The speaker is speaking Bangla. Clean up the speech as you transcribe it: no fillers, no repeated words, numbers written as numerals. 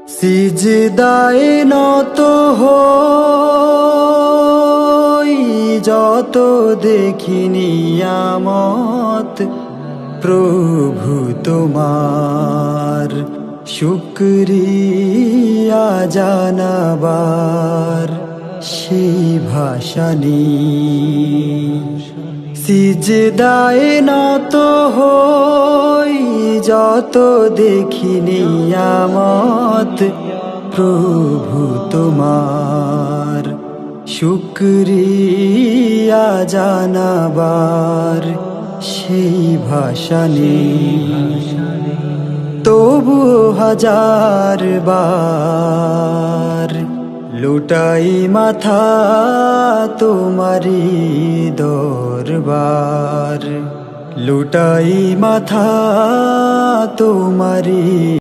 সিজদায় নত হই যত দেখি নিয়ামত প্রভু তোমার, শুকরিয়া জানাবার সেই ভাষা নেই। সিজদায় নত হই যত দেখি নিয়ামত প্রভু তোমার, শুকরিয়া জানাবার সেই ভাষা নেই। তবু হাজার বার লুটাই মাথা তোমারি দরবার, লুটাই মাথা তোমারি